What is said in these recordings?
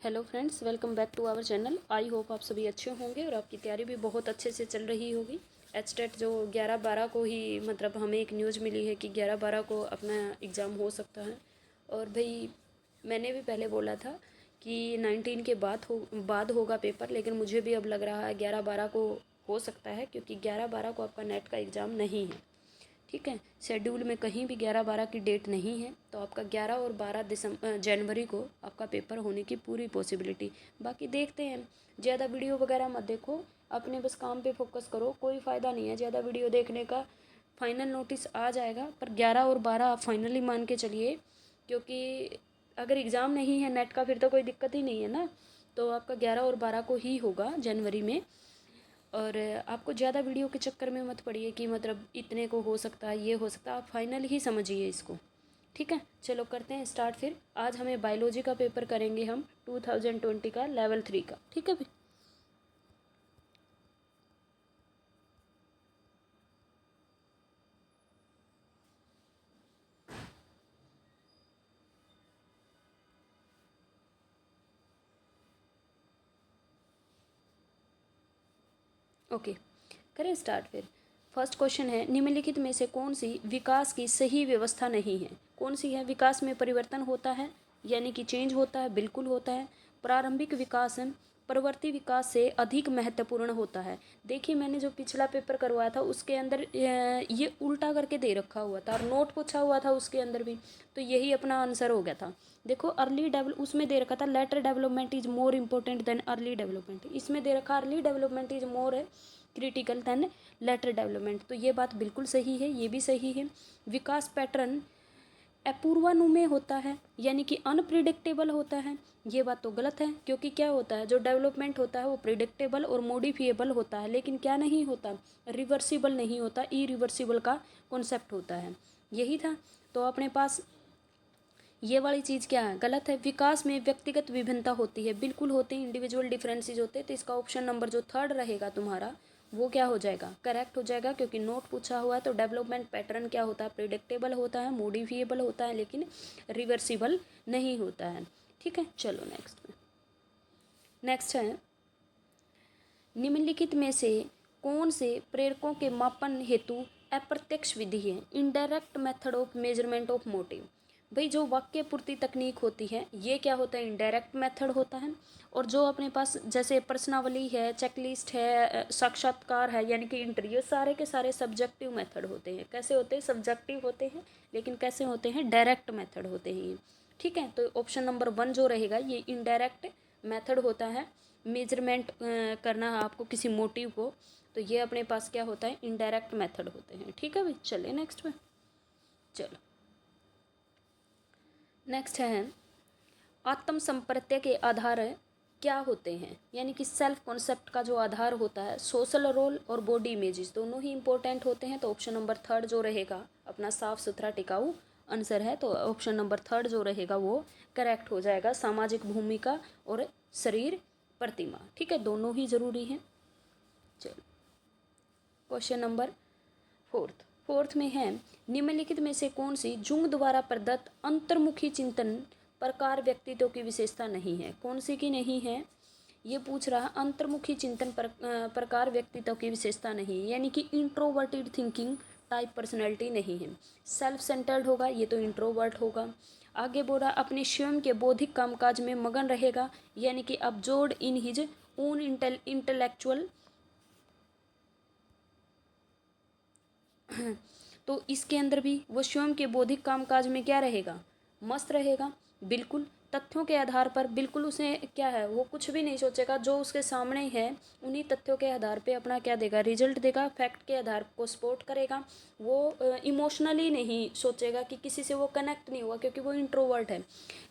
Hello friends, welcome back to our channel. I hope आप सभी अच्छे होंगे और आपकी तैयारी भी बहुत अच्छे से चल रही होगी। एचटेट जो 11-12 को ही मतलब हमें एक न्यूज़ मिली है कि 11-12 को अपना एग्ज़ाम हो सकता है। और भाई मैंने भी पहले बोला था कि 19 के बाद होगा पेपर, लेकिन मुझे भी अब लग रहा है 11-12 को हो सकता है, क्योंकि 11-12 को आपका नेट का एग्ज़ाम नहीं है। ठीक है, शेड्यूल में कहीं भी 11-12 की डेट नहीं है, तो आपका 11 और 12 जनवरी को आपका पेपर होने की पूरी पॉसिबिलिटी। बाकी देखते हैं, ज़्यादा वीडियो वगैरह मत देखो, अपने बस काम पे फोकस करो। कोई फ़ायदा नहीं है ज़्यादा वीडियो देखने का। फाइनल नोटिस आ जाएगा, पर 11 और 12 आप फाइनली मान के चलिए, क्योंकि अगर एग्ज़ाम नहीं है नेट का फिर तो कोई दिक्कत ही नहीं है ना। तो आपका 11 और 12 को ही होगा जनवरी में। और आपको ज़्यादा वीडियो के चक्कर में मत पड़िए कि मतलब इतने को हो सकता है, ये हो सकता है। आप फाइनल ही समझिए इसको। ठीक है, चलो करते हैं स्टार्ट। फिर आज हमें बायोलॉजी का पेपर करेंगे हम 2020 का लेवल 3 का। ठीक है भाई, ओके करें स्टार्ट। फिर फर्स्ट क्वेश्चन है, निम्नलिखित में से कौन सी विकास की सही व्यवस्था नहीं है? कौन सी है? विकास में परिवर्तन होता है, यानी कि चेंज होता है, बिल्कुल होता है। प्रारंभिक विकास प्रवर्ती विकास से अधिक महत्वपूर्ण होता है। देखिए, मैंने जो पिछला पेपर करवाया था उसके अंदर ये उल्टा करके दे रखा हुआ था और नोट पूछा हुआ था उसके अंदर भी, तो यही अपना आंसर हो गया था। देखो, अर्ली डेवलप उसमें दे रखा था later development is more important than early development. इसमें दे रखा early development is more critical than later development. तो ये बात बिल्कुल सही है, ये भी सही है। विकास पैटर्न अपूर्वानुमेय होता है, यानी कि अनप्रिडिक्टेबल होता है। ये बात तो गलत है, क्योंकि क्या होता है, जो डेवलपमेंट होता है वो प्रिडिक्टेबल और मॉडिफिएबल होता है, लेकिन क्या नहीं होता, रिवर्सिबल नहीं होता, इरिवर्सिबल का कॉन्सेप्ट होता है। यही था। तो अपने पास ये वाली चीज़ क्या है, गलत है। विकास में व्यक्तिगत विभिन्नता होती है, बिल्कुल होती है, इंडिविजुअल डिफरेंसेस होते हैं। तो इसका ऑप्शन नंबर जो थर्ड रहेगा तुम्हारा, वो क्या हो जाएगा, करेक्ट हो जाएगा, क्योंकि नोट पूछा हुआ है। तो डेवलपमेंट पैटर्न क्या होता है, प्रिडिक्टेबल होता है, मॉडिफिएबल होता है, लेकिन रिवर्सिबल नहीं होता है। ठीक है, चलो नेक्स्ट में। नेक्स्ट है, निम्नलिखित में से कौन से प्रेरकों के मापन हेतु अप्रत्यक्ष विधि है? Indirect method of measurement of motive. भाई, जो वाक्य पूर्ति तकनीक होती है ये क्या होता है, इनडायरेक्ट मेथड होता है। और जो अपने पास जैसे प्रश्नावली है, चेकलिस्ट है, साक्षात्कार है, यानी कि इंटरव्यू, सारे के सारे सब्जेक्टिव मेथड होते हैं। कैसे होते हैं, सब्जेक्टिव होते हैं, लेकिन कैसे होते हैं, डायरेक्ट मेथड होते हैं ये। ठीक है, तो ऑप्शन नंबर 1 जो रहेगा ये इनडायरेक्ट मेथड होता है। मेजरमेंट करना है आपको किसी मोटिव को, तो ये अपने पास क्या होता है, इनडायरेक्ट मेथड होते हैं। ठीक है भाई, चलिए नेक्स्ट में। चलो नेक्स्ट है, आत्म संप्रत्यय के आधार क्या होते हैं? यानी कि सेल्फ कॉन्सेप्ट का जो आधार होता है, सोशल रोल और बॉडी इमेजेस दोनों ही इंपॉर्टेंट होते हैं। तो ऑप्शन नंबर थर्ड जो रहेगा अपना साफ सुथरा टिकाऊ आंसर है, तो ऑप्शन नंबर थर्ड जो रहेगा वो करेक्ट हो जाएगा। सामाजिक भूमिका और शरीर प्रतिमा, ठीक है, दोनों ही जरूरी हैं। चलो क्वेश्चन नंबर फोर्थ में है, निम्नलिखित में से कौन सी जुंग द्वारा प्रदत्त अंतर्मुखी चिंतन प्रकार व्यक्तित्व की विशेषता नहीं है? कौन सी की नहीं है, ये पूछ रहा। अंतर्मुखी चिंतन प्रकार व्यक्तित्व की विशेषता नहीं है, यानी कि इंट्रोवर्टेड थिंकिंग टाइप पर्सनैलिटी नहीं है। सेल्फ सेंटर्ड होगा, ये तो इंट्रोवर्ट होगा। आगे बोल रहा, अपने स्वयं के बौद्धिक कामकाज में मगन रहेगा, यानी कि absorbed in his own intellectual. तो इसके अंदर भी वो स्वयं के बौद्धिक कामकाज में क्या रहेगा, मस्त रहेगा। बिल्कुल तथ्यों के आधार पर, बिल्कुल उसे क्या है, वो कुछ भी नहीं सोचेगा, जो उसके सामने है उन्हीं तथ्यों के आधार पे अपना क्या देगा, रिजल्ट देगा, फैक्ट के आधार को सपोर्ट करेगा। वो इमोशनली नहीं सोचेगा कि किसी से वो कनेक्ट नहीं हुआ, क्योंकि वो इंट्रोवर्ट है।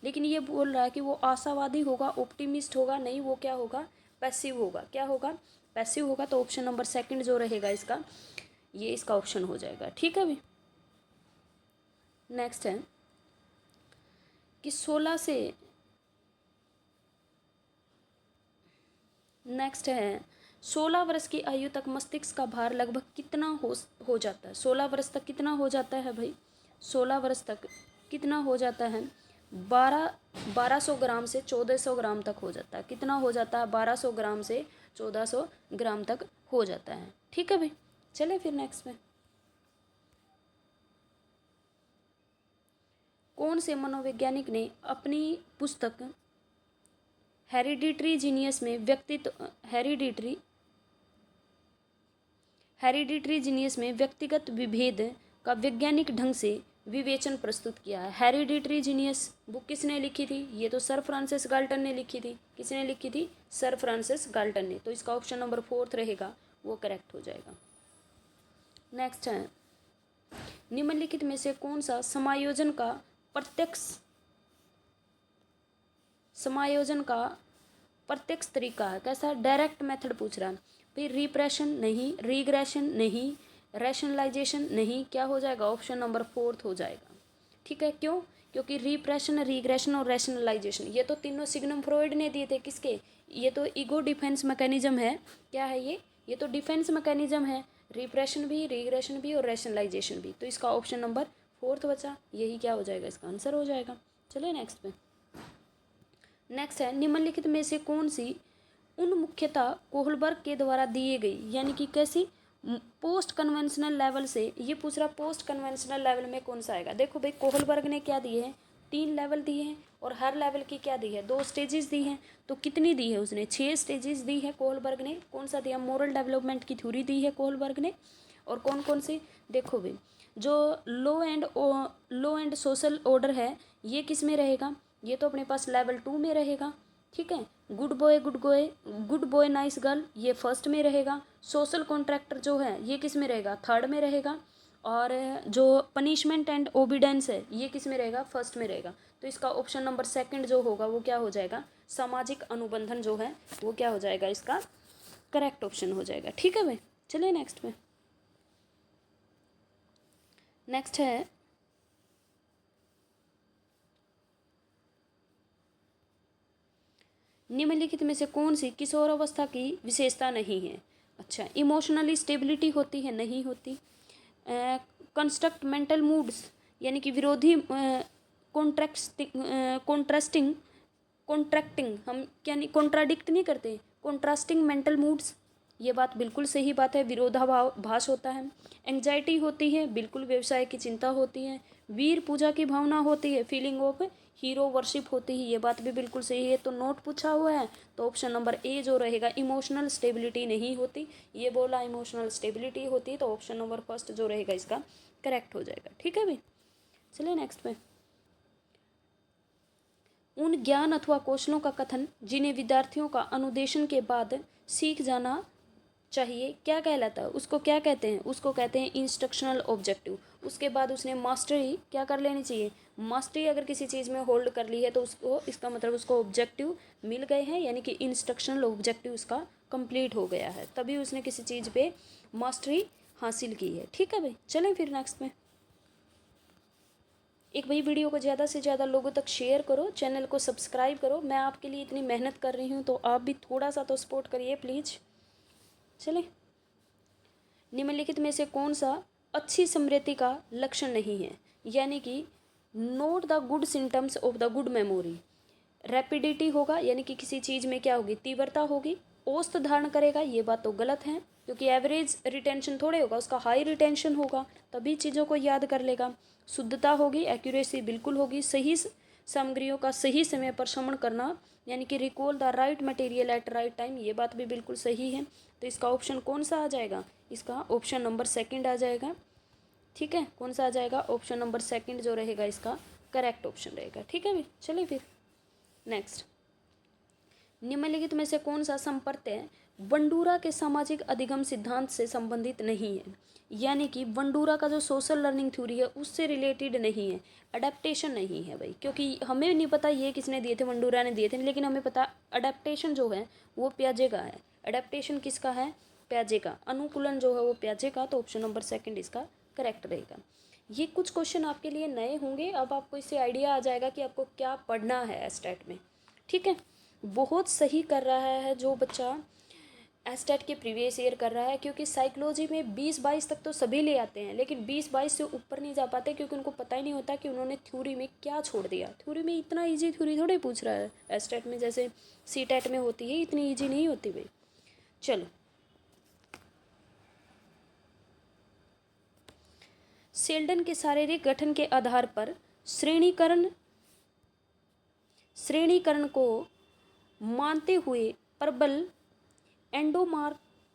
लेकिन ये बोल रहा है कि वो आशावादी होगा, ऑप्टिमिस्ट होगा, नहीं वो क्या होगा, पैसिव होगा। क्या होगा, पैसिव होगा। तो ऑप्शन नंबर सेकंड जो रहेगा इसका, ये इसका ऑप्शन हो जाएगा। ठीक है अभी नेक्स्ट है कि 16 से, नेक्स्ट है 16 वर्ष की आयु तक मस्तिष्क का भार लगभग कितना हो जाता है? 16 वर्ष तक कितना हो जाता है भाई, 16 वर्ष तक कितना हो जाता है 1200 ग्राम से 1400 ग्राम तक हो जाता है। कितना हो जाता है? 1200 ग्राम से 1400 ग्राम तक हो जाता है। ठीक है भाई, चले फिर नेक्स्ट में। कौन से मनोवैज्ञानिक ने अपनी पुस्तक हेरिडिटरी जीनियस में हेरिडिटरी जीनियस में व्यक्तिगत विभेद का वैज्ञानिक ढंग से विवेचन प्रस्तुत किया है? हेरिडिटरी जीनियस बुक किसने लिखी थी? ये तो सर फ्रांसिस गाल्टन ने लिखी थी। किसने लिखी थी? सर फ्रांसिस गाल्टन ने। तो इसका ऑप्शन नंबर 4 रहेगा, वो करेक्ट हो जाएगा। नेक्स्ट है, निम्नलिखित में से कौन सा समायोजन का प्रत्यक्ष तरीका है? कैसा? डायरेक्ट मेथड पूछ रहा है। फिर रिप्रेशन नहीं, रिग्रेशन नहीं, रैशनलाइजेशन नहीं, क्या हो जाएगा? ऑप्शन नंबर 4 हो जाएगा। ठीक है, क्यों? क्योंकि रिप्रेशन, रिग्रेशन और रैशनलाइजेशन ये तो तीनों सिग्मंड फ्रॉइड ने दिए थे। किसके? ये तो ईगो डिफेंस मैकेनिज्म है। क्या है ये तो डिफेंस मैकेनिज्म है। रिप्रेशन भी, रिग्रेशन भी और रैशनलाइजेशन भी। तो इसका ऑप्शन नंबर 4 बचा, यही क्या हो जाएगा? इसका आंसर हो जाएगा। चलिए नेक्स्ट पे। नेक्स्ट है, निम्नलिखित में से कौन सी उन्मुख्यता कोहलबर्ग के द्वारा दिए गई, यानी कि कैसी? पोस्ट कन्वेंशनल लेवल से। ये पूछ रहा पोस्ट कन्वेंशनल लेवल में कौन सा आएगा? देखो भाई, कोहलबर्ग ने क्या दिए हैं? 3 लेवल दिए हैं और हर लेवल की क्या दी है? 2 स्टेजेस दी हैं। तो कितनी दी है उसने? 6 स्टेजेस दी है कोहलबर्ग ने। कौन सा दिया? मोरल डेवलपमेंट की थ्योरी दी है कोहलबर्ग ने। और कौन कौन सी? देखो भाई, जो लो एंड सोशल ऑर्डर है, ये किस में रहेगा? ये तो अपने पास लेवल 2 में रहेगा। ठीक है, गुड बॉय नाइस गर्ल, ये फर्स्ट में रहेगा। सोशल कॉन्ट्रैक्टर जो है, ये किस में रहेगा? 3rd में रहेगा। और जो पनिशमेंट एंड ओबीडेंस है, ये किस में रहेगा? फर्स्ट में रहेगा। तो इसका ऑप्शन नंबर 2 जो होगा वो क्या हो जाएगा? सामाजिक अनुबंधन जो है वो क्या हो जाएगा? इसका करेक्ट ऑप्शन हो जाएगा। ठीक है भाई, चलिए नेक्स्ट में। नेक्स्ट है, निम्नलिखित में से कौन सी किशोरावस्था की विशेषता नहीं है? अच्छा, इमोशनली स्टेबिलिटी होती है? नहीं होती। कंस्ट्रक्ट मेंटल मूड्स, यानी कि विरोधी कॉन्ट्रैक्टिंग, हम क्या नहीं, कॉन्ट्राडिक्ट नहीं करते, कॉन्ट्रास्टिंग मेंटल मूड्स, ये बात बिल्कुल सही बात है। विरोधाभास होता है। एंग्जाइटी होती है, बिल्कुल व्यवसाय की चिंता होती है। वीर पूजा की भावना होती है, फीलिंग ऑफ हीरो वर्शिप होती है, ये बात भी बिल्कुल सही है। तो नोट पूछा हुआ है, तो ऑप्शन नंबर ए जो रहेगा, इमोशनल स्टेबिलिटी नहीं होती, ये बोला इमोशनल स्टेबिलिटी होती है। तो ऑप्शन नंबर 1 जो रहेगा इसका करेक्ट हो जाएगा। ठीक है भाई, चलिए नेक्स्ट में। उन ज्ञान अथवा कौशलों का कथन जिन्हें विद्यार्थियों का अनुदेशन के बाद सीख जाना चाहिए, क्या कहलाता है? उसको क्या कहते हैं? उसको कहते हैं इंस्ट्रक्शनल ऑब्जेक्टिव। उसके बाद उसने मास्टरी क्या कर लेनी चाहिए? मास्टरी अगर किसी चीज़ में होल्ड कर ली है तो उसको, इसका मतलब उसको ऑब्जेक्टिव मिल गए हैं, यानी कि इंस्ट्रक्शनल ऑब्जेक्टिव उसका कंप्लीट हो गया है, तभी उसने किसी चीज़ पे मास्टरी हासिल की है। ठीक है भाई, चलें फिर नेक्स्ट में। एक भाई, वीडियो को ज़्यादा से ज़्यादा लोगों तक शेयर करो, चैनल को सब्सक्राइब करो। मैं आपके लिए इतनी मेहनत कर रही हूँ तो आप भी थोड़ा सा तो सपोर्ट करिए प्लीज़। चलें, निम्नलिखित में से कौन सा अच्छी स्मृति का लक्षण नहीं है? यानी कि note the good symptoms of the good memory. Rapidity होगा, यानी कि किसी चीज़ में क्या होगी? तीव्रता होगी। औसत धारण करेगा, ये बात तो गलत है, क्योंकि एवरेज रिटेंशन थोड़े होगा, उसका हाई रिटेंशन होगा, तभी चीज़ों को याद कर लेगा। शुद्धता होगी, एक्यूरेसी बिल्कुल होगी। सही सामग्रियों का सही समय पर श्रवण करना, यानी कि recall the right material at right time, ये बात भी बिल्कुल सही है। तो इसका ऑप्शन कौन सा आ जाएगा? इसका ऑप्शन नंबर 2 आ जाएगा। ठीक है, कौन सा आ जाएगा? ऑप्शन नंबर 2 जो रहेगा इसका करेक्ट ऑप्शन रहेगा। ठीक है भाई, चलिए फिर नेक्स्ट। निम्नलिखित में से कौन सा संप्रत्यय बंडूरा के सामाजिक अधिगम सिद्धांत से संबंधित नहीं है? यानी कि बंडूरा का जो सोशल लर्निंग थ्योरी है उससे रिलेटेड नहीं है, अडेप्टेशन नहीं है भाई, क्योंकि हमें नहीं पता ये किसने दिए थे, बंडूरा ने दिए थे, लेकिन हमें पता अडेप्टेशन जो है वो प्याजे का है। अडेप्टेशन किसका है? प्याजे का। अनुकूलन जो है वो प्याजे का। तो ऑप्शन नंबर 2 इसका करेक्ट रहेगा। ये कुछ क्वेश्चन आपके लिए नए होंगे, अब आपको इससे आइडिया आ जाएगा कि आपको क्या पढ़ना है स्टैट में। ठीक है, बहुत सही कर रहा है जो बच्चा एस्टेट के प्रीवियस ईयर कर रहा है, क्योंकि साइकोलॉजी में 20-22 तक तो सभी ले आते हैं, लेकिन 20-22 से ऊपर नहीं जा पाते क्योंकि उनको पता ही नहीं होता कि उन्होंने थ्योरी में क्या छोड़ दिया। थ्योरी में इतना इजी थ्योरी थोड़ी पूछ रहा है, एस्टेट में जैसे सीटेट में होती है इतनी इजी नहीं होती भाई। चलो, सेल्डन के शारीरिक गठन के आधार पर श्रेणीकरण को मानते हुए प्रबल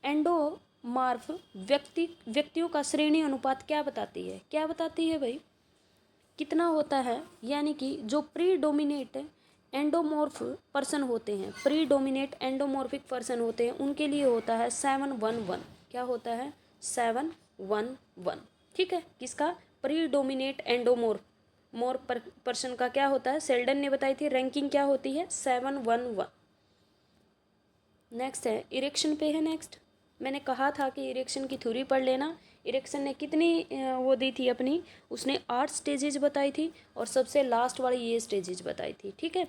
एंडोमार्फ व्यक्तियों का श्रेणी अनुपात क्या बताती है भाई, कितना होता है। यानी कि जो प्रीडोमिनेट एंडोमॉर्फ पर्सन होते हैं, प्रीडोमिनेट एंडोमॉर्फिक पर्सन होते हैं, उनके लिए होता है 711। क्या होता है? 711। ठीक है, किसका? प्रीडोमिनेट एंडोमॉर्फ पर्सन का क्या होता है? सेल्डन ने बताई थी रैंकिंग क्या होती है, 711। नेक्स्ट है इरेक्शन पे है। नेक्स्ट मैंने कहा था कि इरेक्शन की थ्योरी पढ़ लेना। इरेक्शन ने कितनी वो दी थी अपनी, उसने 8 स्टेजेज बताई थी और सबसे लास्ट वाली ये स्टेजेज बताई थी। ठीक है,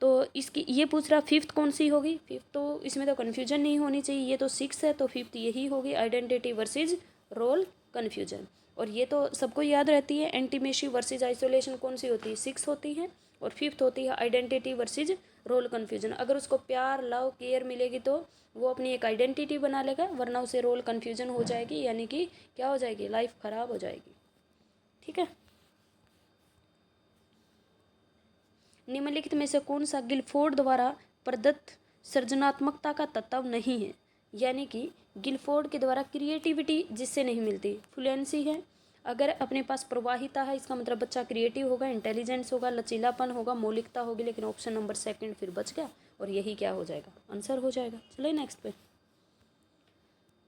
तो इसकी ये पूछ रहा 5th कौन सी होगी? 5th तो इसमें तो कन्फ्यूजन नहीं होनी चाहिए, ये तो 6 है तो 5th यही होगी, आइडेंटिटी वर्सेज रोल कन्फ्यूजन। और ये तो सबको याद रहती है, एंटीमेशी वर्सेज आइसोलेशन कौन सी होती है? 6 होती है। और 5th होती है आइडेंटिटी वर्सेज रोल कन्फ्यूजन। अगर उसको प्यार, लव, केयर मिलेगी तो वो अपनी एक आइडेंटिटी बना लेगा, वरना उसे रोल कन्फ्यूजन हो जाएगी, यानी कि क्या हो जाएगी? लाइफ खराब हो जाएगी। ठीक है, निम्नलिखित में से कौन सा गिलफोर्ड द्वारा प्रदत्त सृजनात्मकता का तत्व नहीं है? यानी कि गिलफोर्ड के द्वारा क्रिएटिविटी जिससे नहीं मिलती, फ्लुएंसी है। अगर अपने पास प्रवाहिता है इसका मतलब बच्चा क्रिएटिव होगा, इंटेलिजेंस होगा, लचीलापन होगा, मौलिकता होगी। लेकिन ऑप्शन नंबर 2 फिर बच गया और यही क्या हो जाएगा? आंसर हो जाएगा। चलिए नेक्स्ट पे,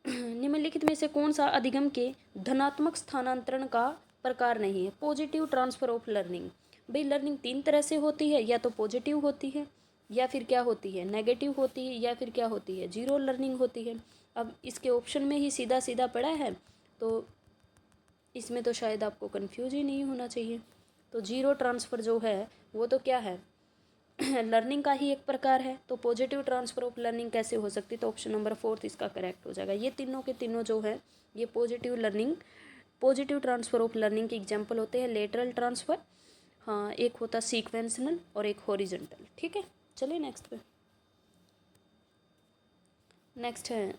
निम्नलिखित में से कौन सा अधिगम के धनात्मक स्थानांतरण का प्रकार नहीं है? Positive transfer of learning. भाई लर्निंग 3 तरह से होती है, या तो पॉजिटिव होती है, या फिर क्या होती है? नेगेटिव होती है, या फिर क्या होती है? जीरो लर्निंग होती है। अब इसके ऑप्शन में ही सीधा सीधा पड़ा है, तो इसमें तो शायद आपको कंफ्यूज ही नहीं होना चाहिए। तो जीरो ट्रांसफ़र जो है वो तो क्या है? लर्निंग का ही एक प्रकार है। तो पॉजिटिव ट्रांसफ़र ऑफ लर्निंग कैसे हो सकती है? तो ऑप्शन नंबर 4 इसका करेक्ट हो जाएगा। ये तीनों के तीनों जो है ये पॉजिटिव ट्रांसफ़र ऑफ लर्निंग के एग्जाम्पल होते हैं। लेटरल ट्रांसफ़र, हाँ, एक होता सीक्वेंशनल और एक हॉरिजॉन्टल। ठीक है, चलिए नेक्स्ट पे। नेक्स्ट है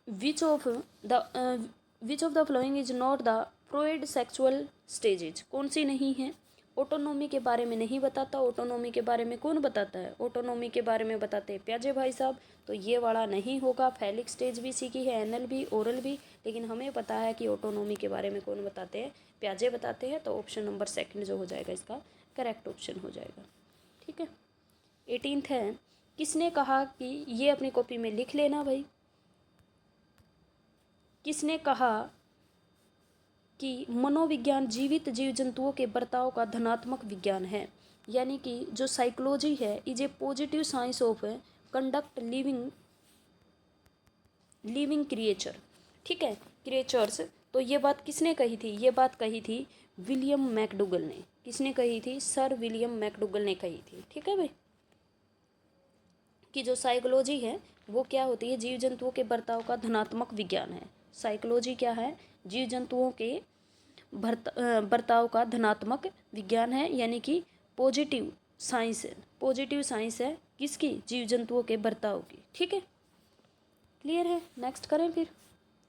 which of the following is not the Freud sexual stages? कौन सी नहीं है? ऑटोनॉमी के बारे में नहीं बताता। ऑटोनॉमी के बारे में कौन बताता है? ऑटोनॉमी के बारे में बताते हैं प्याजे भाई साहब, तो ये वाला नहीं होगा। फैलिक स्टेज भी सीखी है, एनल भी, ओरल भी, लेकिन हमें पता है कि ऑटोनॉमी के बारे में कौन बताते हैं? प्याजे बताते हैं। तो ऑप्शन नंबर 2 जो हो जाएगा इसका करेक्ट ऑप्शन हो जाएगा। ठीक है, 18th है, किसने कहा कि ये अपनी कॉपी में लिख लेना भाई, किसने कहा कि मनोविज्ञान जीवित जीव जंतुओं के बर्ताव का धनात्मक विज्ञान है? यानी कि जो साइकोलॉजी है is a positive science of conduct living creature. ठीक है, क्रिएचर्स। तो ये बात किसने कही थी? ये बात कही थी विलियम मैकडूगल ने। किसने कही थी? सर विलियम मैकडूगल ने कही थी। ठीक है भाई, कि जो साइकोलॉजी है वो क्या होती है? जीव जंतुओं के बर्ताव का धनात्मक विज्ञान है। साइकोलॉजी क्या है? जीव जंतुओं के बर्ताव का धनात्मक विज्ञान है, यानी कि पॉजिटिव साइंस है। पॉजिटिव साइंस है किसकी? जीव जंतुओं के बर्ताव की। ठीक है, क्लियर है? नेक्स्ट करें फिर।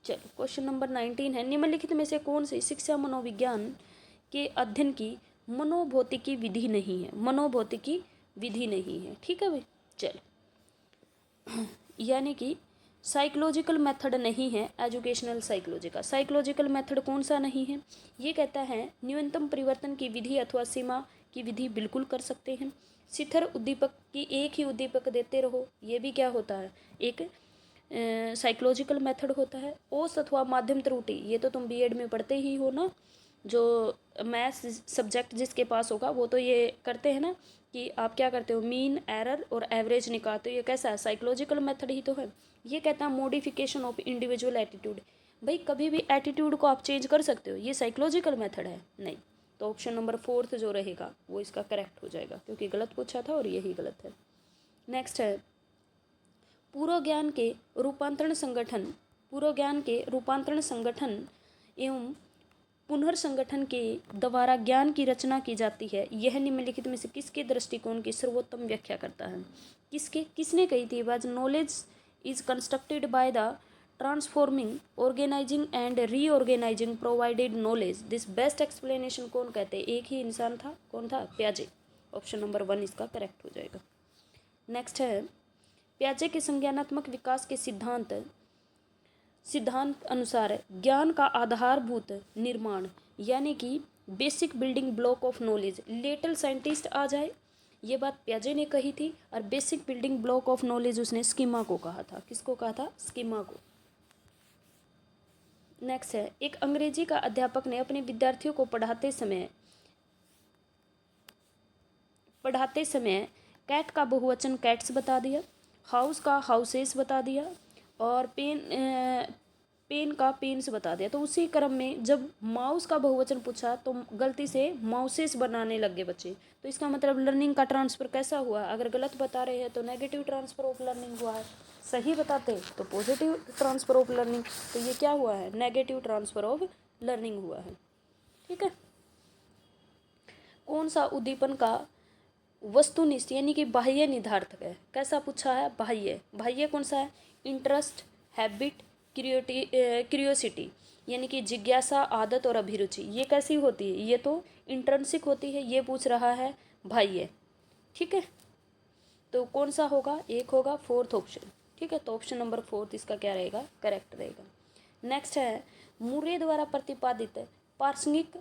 चलो, क्वेश्चन नंबर 19 है, निम्नलिखित में से कौन सी शिक्षा मनोविज्ञान के अध्ययन की मनोभौतिकी विधि नहीं है? मनोभौतिकी विधि नहीं है। ठीक है भाई, चलो, यानी कि साइकोलॉजिकल मेथड नहीं है एजुकेशनल साइकोलॉजी का। साइकोलॉजिकल मेथड कौन सा नहीं है? ये कहता है न्यूनतम परिवर्तन की विधि अथवा सीमा की विधि बिल्कुल कर सकते हैं। शिथिल उद्दीपक की एक ही उद्दीपक देते रहो, ये भी क्या होता है? एक साइकोलॉजिकल मेथड होता है। औसत अथवा माध्यम त्रुटि, ये तो तुम बीएड में पढ़ते ही हो ना, जो मैथ्स सब्जेक्ट जिसके पास होगा वो तो ये करते हैं ना कि आप क्या करते हो? मीन, एरर और एवरेज निकालते हो। ये कैसा है? साइकोलॉजिकल मेथड ही तो है। ये कहता है मॉडिफिकेशन ऑफ इंडिविजुअल एटीट्यूड। भाई कभी भी एटीट्यूड को आप चेंज कर सकते हो, ये साइकोलॉजिकल मेथड है? नहीं। तो ऑप्शन नंबर 4 जो रहेगा वो इसका करेक्ट हो जाएगा, क्योंकि गलत पूछा था और यही गलत है। नेक्स्ट है पूर्व ज्ञान के रूपांतरण संगठन एवं पुनर्संगठन के द्वारा ज्ञान की रचना की जाती है। यह निम्नलिखित में से किसके दृष्टिकोण की सर्वोत्तम व्याख्या करता है? किसने कही थी बात? Knowledge is constructed by the transforming, organising and reorganising provided knowledge. This best explanation कौन कहते हैं? एक ही इंसान था, कौन था? प्याजे। ऑप्शन नंबर 1 इसका करेक्ट हो जाएगा। नेक्स्ट है प्याजे के संज्ञानात्मक विकास के सिद्धांत अनुसार ज्ञान का आधारभूत निर्माण यानी कि basic building block of knowledge, little scientist आ जाए, ये बात प्याजे ने कही थी। और basic building block of knowledge उसने स्कीमा को कहा था। किसको कहा था? स्कीमा को। नेक्स्ट है एक अंग्रेजी का अध्यापक ने अपने विद्यार्थियों को पढ़ाते समय कैट का बहुवचन कैट्स बता दिया, हाउस का हाउसेस बता दिया और पेन का पेन्स बता दिया। तो उसी क्रम में जब माउस का बहुवचन पूछा तो गलती से माउसेस बनाने लग गए बच्चे। तो इसका मतलब लर्निंग का ट्रांसफ़र कैसा हुआ? अगर गलत बता रहे हैं तो नेगेटिव ट्रांसफ़र ऑफ लर्निंग हुआ है, सही बताते तो पॉजिटिव ट्रांसफ़र ऑफ लर्निंग। तो ये क्या हुआ है? नेगेटिव ट्रांसफ़र ऑफ लर्निंग हुआ है। ठीक है। कौन सा उद्दीपन का वस्तुनिष्ठ यानी कि बाह्य निधार्थक है? कैसा पूछा है? बाह्य कौन सा है? इंटरेस्ट, हैबिट, क्यूरियोसिटी यानी कि जिज्ञासा, आदत और अभिरुचि। ये कैसी होती है? ये तो इंट्रिंसिक होती है। ये पूछ रहा है बाह्य। ठीक है। तो कौन सा होगा? एक होगा, फोर्थ ऑप्शन। ठीक है। तो ऑप्शन नंबर 4 इसका क्या रहेगा? करेक्ट रहेगा। नेक्स्ट है मुर्रे द्वारा प्रतिपादित प्रासंगिक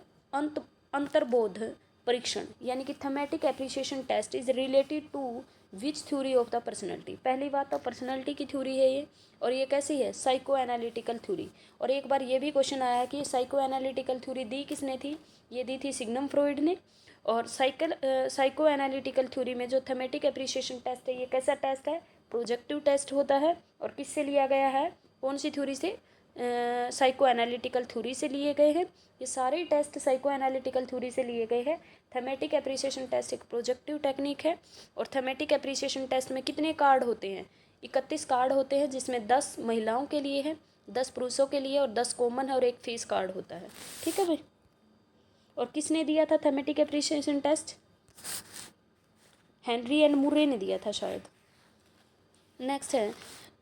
अंतर्बोध परीक्षण यानी कि thematic appreciation test is related to which theory of the personality. पहली बात तो पर्सनैलिटी की थ्योरी है ये, और ये कैसी है? Psycho analytical theory. और एक बार ये भी क्वेश्चन आया है कि साइको एनालिटिकल थ्योरी दी किसने थी? ये दी थी सिग्मंड फ्रॉइड ने। और साइको एनालिटिकल थ्योरी में जो थमेटिक एप्रिसिएशन टेस्ट है ये कैसा टेस्ट है? प्रोजेक्टिव टेस्ट होता है। और किससे लिया गया है? कौन सी थ्योरी से? साइको एनालिटिकल थ्योरी से लिए गए हैं। ये सारे टेस्ट साइको एनालिटिकल थ्योरी से लिए गए हैं। थमेटिक एप्रिसिएशन टेस्ट एक प्रोजेक्टिव टेक्निक है। और थमेटिक एप्रिसिएशन टेस्ट में कितने कार्ड होते हैं? 31 कार्ड होते हैं, जिसमें 10 महिलाओं के लिए है, 10 पुरुषों के लिए और 10 कॉमन है और एक फेस कार्ड होता है। ठीक है भाई। और किसने दिया था thematic appreciation test? Henry and Murray ने दिया था शायद। नेक्स्ट है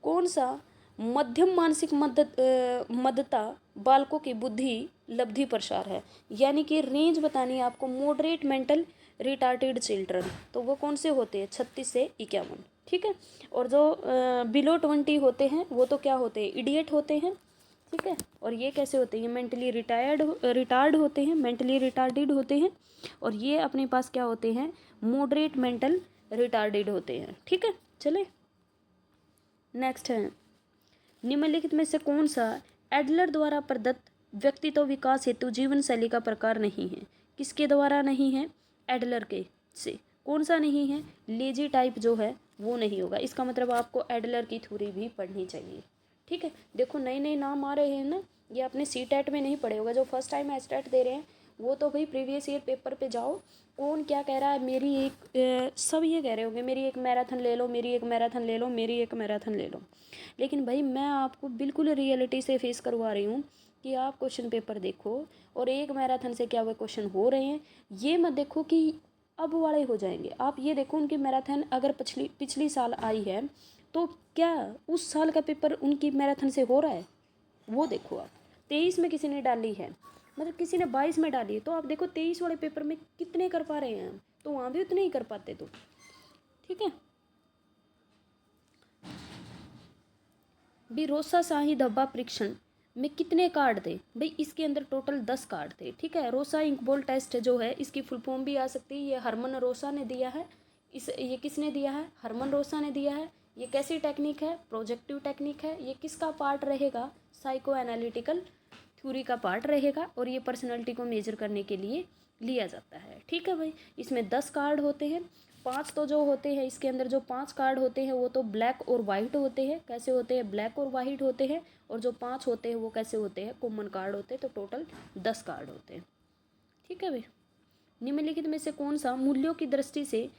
कौन सा मध्यम मानसिक मदता बालकों की बुद्धि लब्धि प्रसार है? यानी कि रेंज बतानी है आपको। मॉडरेट मेंटल रिटार्टेड चिल्ड्रन, तो वो कौन से होते हैं? 36 से 51। ठीक है। और जो बिलो 20 होते हैं वो तो क्या होते हैं? इडियट होते हैं। ठीक है। और ये कैसे होते हैं? ये मेंटली रिटार्ड होते हैं, मेंटली रिटार्डेड होते हैं। और ये अपने पास क्या होते हैं? मॉडरेट मेंटल रिटार्डेड होते हैं। ठीक है। चले नेक्स्ट है निम्नलिखित में से कौन सा एडलर द्वारा प्रदत्त व्यक्तित्व विकास हेतु जीवन शैली का प्रकार नहीं है? किसके द्वारा नहीं है? एडलर के से। कौन सा नहीं है? लेजी टाइप जो है वो नहीं होगा। इसका मतलब आपको एडलर की थ्योरी भी पढ़नी चाहिए। ठीक है। देखो नए नए नाम आ रहे हैं ना, ये आपने सीटेट में नहीं पढ़े होगा। जो फर्स्ट टाइम एस्टेट दे रहे हैं वो तो भाई प्रीवियस ईयर पेपर पे जाओ, कौन क्या कह रहा है। मेरी एक सब ये कह रहे होंगे मेरी एक मैराथन ले लो, मेरी एक मैराथन ले लो, मेरी एक मैराथन ले लो। लेकिन भाई मैं आपको बिल्कुल रियलिटी से फेस करवा रही हूँ कि आप क्वेश्चन पेपर देखो और एक मैराथन से क्या वो क्वेश्चन हो रहे हैं। ये मत देखो कि अब वाले हो जाएंगे। आप ये देखो उनकी मैराथन अगर पिछली साल आई है तो क्या उस साल का पेपर उनकी मैराथन से हो रहा है? वो देखो आप। 23 में किसी ने डाली है, मतलब किसी ने 22 में डाली है, तो आप देखो 23 वाले पेपर में कितने कर पा रहे हैं हम, तो वहाँ भी उतने ही कर पाते तो। ठीक है। भी रोसा शाही धब्बा परीक्षण में कितने कार्ड थे? भाई इसके अंदर टोटल 10 कार्ड थे। ठीक है। रोसा इंकबॉल टेस्ट जो है इसकी फुल फॉर्म भी आ सकती है। ये हरमन रोसा ने दिया है। ये किसने दिया है? हरमन रोसा ने दिया है। ये कैसी टेक्निक है? प्रोजेक्टिव टेक्निक है। ये किसका पार्ट रहेगा? साइको एनालिटिकल थ्योरी का पार्ट रहेगा। और ये पर्सनैलिटी को मेजर करने के लिए लिया जाता है। ठीक है भाई। इसमें 10 कार्ड होते हैं। 5 तो जो होते हैं इसके अंदर जो 5 कार्ड होते हैं वो तो ब्लैक और वाइट होते हैं। कैसे होते हैं? ब्लैक और वाइट होते हैं। और जो 5 होते हैं वो कैसे होते हैं? कॉमन कार्ड होते हैं। तो टोटल 10 कार्ड होते हैं। ठीक है भाई। निम्नलिखित में से कौन सा मूल्यों की दृष्टि से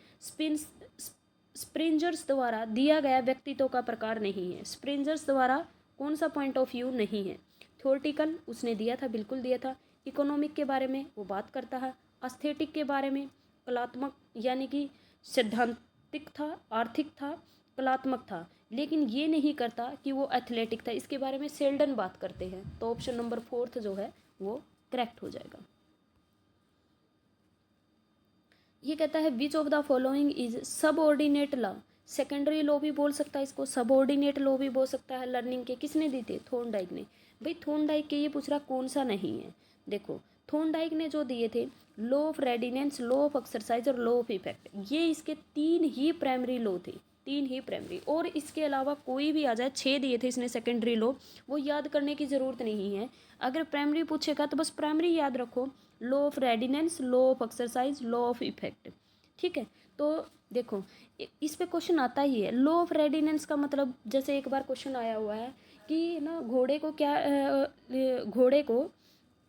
स्प्रेंजर्स द्वारा दिया गया व्यक्तित्व का प्रकार नहीं है। स्प्रेंजर्स द्वारा कौन सा पॉइंट ऑफ व्यू नहीं है। थ्योरेटिकल उसने दिया था, बिल्कुल दिया था। इकोनॉमिक के बारे में वो बात करता है। एस्थेटिक के बारे में, कलात्मक यानी कि सिद्धांतिक था, आर्थिक था, कलात्मक था, लेकिन ये नहीं करता कि वो एथलेटिक था। इसके बारे में सेल्डन बात करते हैं। तो ऑप्शन नंबर 4 जो है वो करेक्ट हो जाएगा। ये कहता है which of the following is subordinate law. Secondary law भी बोल सकता है इसको, सबऑर्डिनेट लॉ भी बोल सकता है। लर्निंग के किसने दी थे? थॉर्नडाइक ने। भाई थॉर्नडाइक के ये पूछ रहा कौन सा नहीं है। देखो थॉर्नडाइक ने जो दिए थे law of readiness, law of exercise और लॉ ऑफ इफेक्ट, ये इसके 3 ही प्राइमरी लॉ थे, 3 ही प्राइमरी। और इसके अलावा कोई भी आ जाए, 6 दिए थे इसने सेकेंडरी लॉ, वो याद करने की ज़रूरत नहीं है। अगर प्राइमरी पूछेगा तो बस प्राइमरी याद रखो, law of readiness, law of exercise, law of effect. ठीक है, तो देखो इस पे क्वेश्चन आता ही है। लॉ ऑफ रेडिनेंस का मतलब, जैसे एक बार क्वेश्चन आया हुआ है कि ना घोड़े को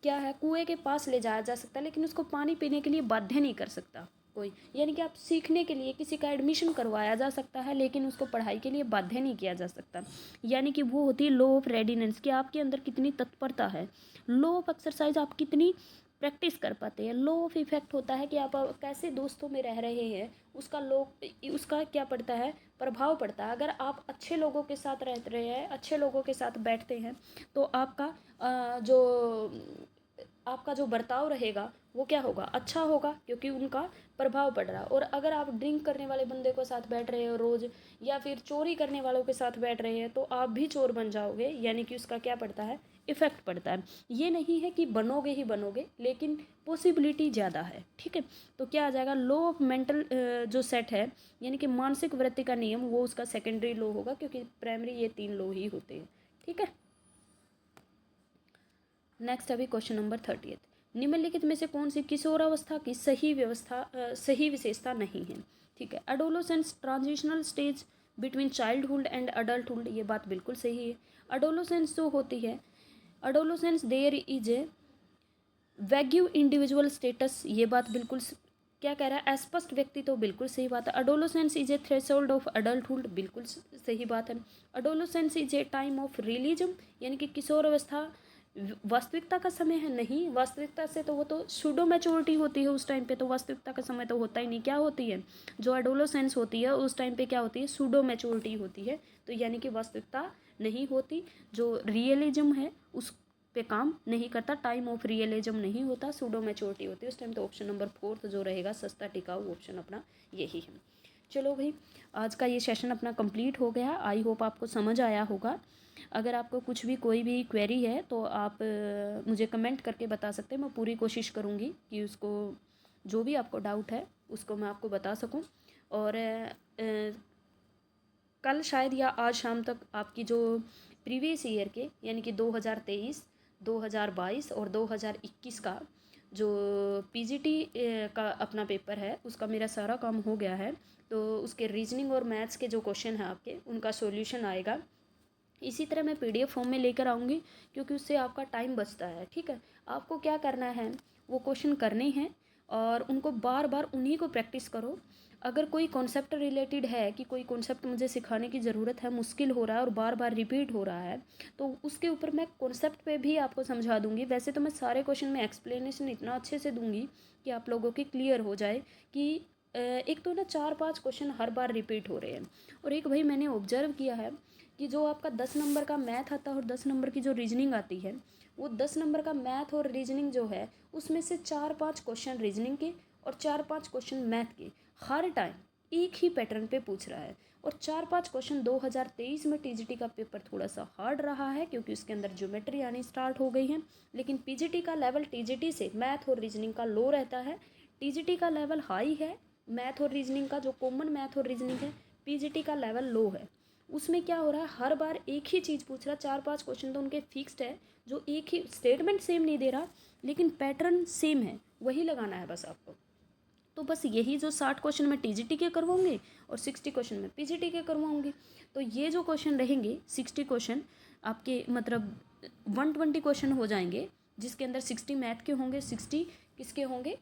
क्या है, कुएं के पास ले जाया जा सकता है, लेकिन उसको पानी पीने के लिए बाध्य नहीं कर सकता कोई। यानी कि आप सीखने के लिए किसी का एडमिशन करवाया जा सकता है, लेकिन उसको पढ़ाई के लिए बाध्य नहीं किया जा सकता। यानी कि वो होती है लॉ ऑफ रेडिनेंस, कि आपके अंदर कितनी तत्परता है। लॉ ऑफ एक्सरसाइज, आप कितनी प्रैक्टिस कर पाते हैं। लॉ ऑफ इफेक्ट होता है कि आप कैसे दोस्तों में रह रहे हैं, उसका क्या पड़ता है, प्रभाव पड़ता है। अगर आप अच्छे लोगों के साथ रह रहे हैं, अच्छे लोगों के साथ बैठते हैं, तो आपका जो बर्ताव रहेगा वो क्या होगा, अच्छा होगा, क्योंकि उनका प्रभाव पड़ रहा है। और अगर आप ड्रिंक करने वाले बंदे के साथ बैठ रहे हो रोज़, या फिर चोरी करने वालों के साथ बैठ रहे हैं, तो आप भी चोर बन जाओगे। यानी कि उसका क्या पड़ता है, इफेक्ट पड़ता है। ये नहीं है कि बनोगे ही बनोगे, लेकिन पॉसिबिलिटी ज़्यादा है। ठीक है, तो क्या आ जाएगा, लॉ ऑफ मेंटल जो सेट है, यानी कि मानसिक वृत्ति का नियम, वो उसका सेकेंडरी लॉ होगा, क्योंकि प्राइमरी ये 3 लॉ ही होते हैं। ठीक है, नेक्स्ट अभी क्वेश्चन नंबर 30। निम्नलिखित में से कौन सी किशोरावस्था की सही विशेषता नहीं है। ठीक है, adolescence transitional stage between childhood and adulthood, ये बात बिल्कुल सही है। एडोलोसेंस जो होती है, adolescence there is a vague individual status, ये बात बिल्कुल क्या कह रहा है, अस्पष्ट व्यक्ति, तो बिल्कुल सही बात है। Adolescence is a threshold of adulthood, बिल्कुल सही बात है। Adolescence is a time of realism, यानी कि किशोर अवस्था वास्तविकता का समय है, नहीं। वास्तविकता से तो वो तो सूडो मैच्योरिटी होती है उस टाइम पे, तो वास्तविकता का समय तो होता ही नहीं। क्या होती है, जो एडोलोसेंस होती है उस टाइम पे क्या होती है, सूडो मैच्योरिटी होती है, तो यानी कि वास्तविकता नहीं होती। जो रियलिज्म है उस पे काम नहीं करता, टाइम ऑफ रियलिज्म नहीं होता, सूडो मैच्योरिटी होती है उस टाइम। तो ऑप्शन नंबर 4 जो रहेगा सस्ता टिकाऊ ऑप्शन अपना यही है। चलो भाई, आज का ये सेशन अपना कंप्लीट हो गया। आई होप आपको समझ आया होगा। अगर आपको कुछ भी कोई भी क्वेरी है तो आप मुझे कमेंट करके बता सकते हैं। मैं पूरी कोशिश करूँगी कि उसको, जो भी आपको डाउट है उसको मैं आपको बता सकूँ। और कल शायद या आज शाम तक आपकी जो प्रीवियस ईयर के, यानी कि 2023, 2022 और 2021 का जो पीजीटी का अपना पेपर है, उसका मेरा सारा काम हो गया है। तो उसके रीजनिंग और मैथ्स के जो क्वेश्चन हैं आपके, उनका सॉल्यूशन आएगा। इसी तरह मैं पीडीएफ फॉर्म में लेकर आऊँगी, क्योंकि उससे आपका टाइम बचता है। ठीक है, आपको क्या करना है, वो क्वेश्चन करने हैं और उनको बार बार उन्हीं को प्रैक्टिस करो। अगर कोई कॉन्सेप्ट रिलेटेड है कि कोई कॉन्सेप्ट मुझे सिखाने की ज़रूरत है, मुश्किल हो रहा है और बार बार रिपीट हो रहा है, तो उसके ऊपर मैं कॉन्सेप्ट पे भी आपको समझा दूंगी। वैसे तो मैं सारे क्वेश्चन में एक्सप्लेनेशन इतना अच्छे से दूंगी कि आप लोगों की क्लियर हो जाए कि एक तो ना 4-5 क्वेश्चन हर बार रिपीट हो रहे हैं। और एक भाई मैंने ऑब्जर्व किया है कि जो आपका 10 नंबर का मैथ आता है और 10 नंबर की जो रीजनिंग आती है, वो 10 नंबर का मैथ और रीजनिंग जो है, उसमें से 4-5 क्वेश्चन रीजनिंग के और 4-5 क्वेश्चन मैथ के हर टाइम एक ही पैटर्न पे पूछ रहा है। और 4-5 क्वेश्चन 2023 में टीजीटी का पेपर थोड़ा सा हार्ड रहा है, क्योंकि उसके अंदर ज्योमेट्री आनी स्टार्ट हो गई है। लेकिन पीजीटी का लेवल टीजीटी से मैथ और रीजनिंग का लो रहता है, टीजीटी का लेवल हाई है। मैथ और रीजनिंग का जो कॉमन मैथ और रीजनिंग है, पीजीटी का लेवल लो है। उसमें क्या हो रहा है, हर बार एक ही चीज़ पूछ रहा है। 4-5 क्वेश्चन तो उनके फिक्स्ड है, जो एक ही स्टेटमेंट सेम नहीं दे रहा, लेकिन पैटर्न सेम है, वही लगाना है बस आपको। तो बस यही जो 60 क्वेश्चन मैं टीजीटी के करवाऊंगी और 60 क्वेश्चन मैं पीजीटी के करवाऊंगी। तो ये जो क्वेश्चन रहेंगे 60 क्वेश्चन आपके, मतलब 120 क्वेश्चन हो जाएंगे, जिसके अंदर 60 मैथ के होंगे, 60 किसके होंगे,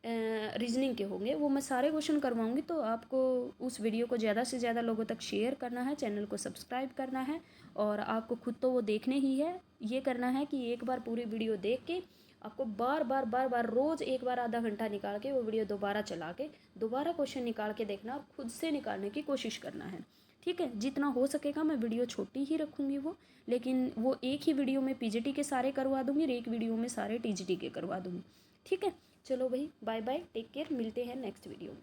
रीजनिंग के होंगे, वो मैं सारे क्वेश्चन करवाऊँगी। तो आपको उस वीडियो को ज़्यादा से ज़्यादा लोगों तक शेयर करना है, चैनल को सब्सक्राइब करना है, और आपको खुद तो वो देखने ही है। ये करना है कि एक बार पूरी वीडियो देख के आपको बार बार रोज़ एक बार आधा घंटा निकाल के वो वीडियो दोबारा चला के दोबारा क्वेश्चन निकाल के देखना और खुद से निकालने की कोशिश करना है। ठीक है, जितना हो सकेगा मैं वीडियो छोटी ही रखूँगी वो, लेकिन वो एक ही वीडियो में पीजीटी के सारे करवा दूँगी और एक वीडियो में सारे टीजीटी के करवा दूँगी। ठीक है, चलो भाई, बाय बाय, टेक केयर, मिलते हैं नेक्स्ट वीडियो में।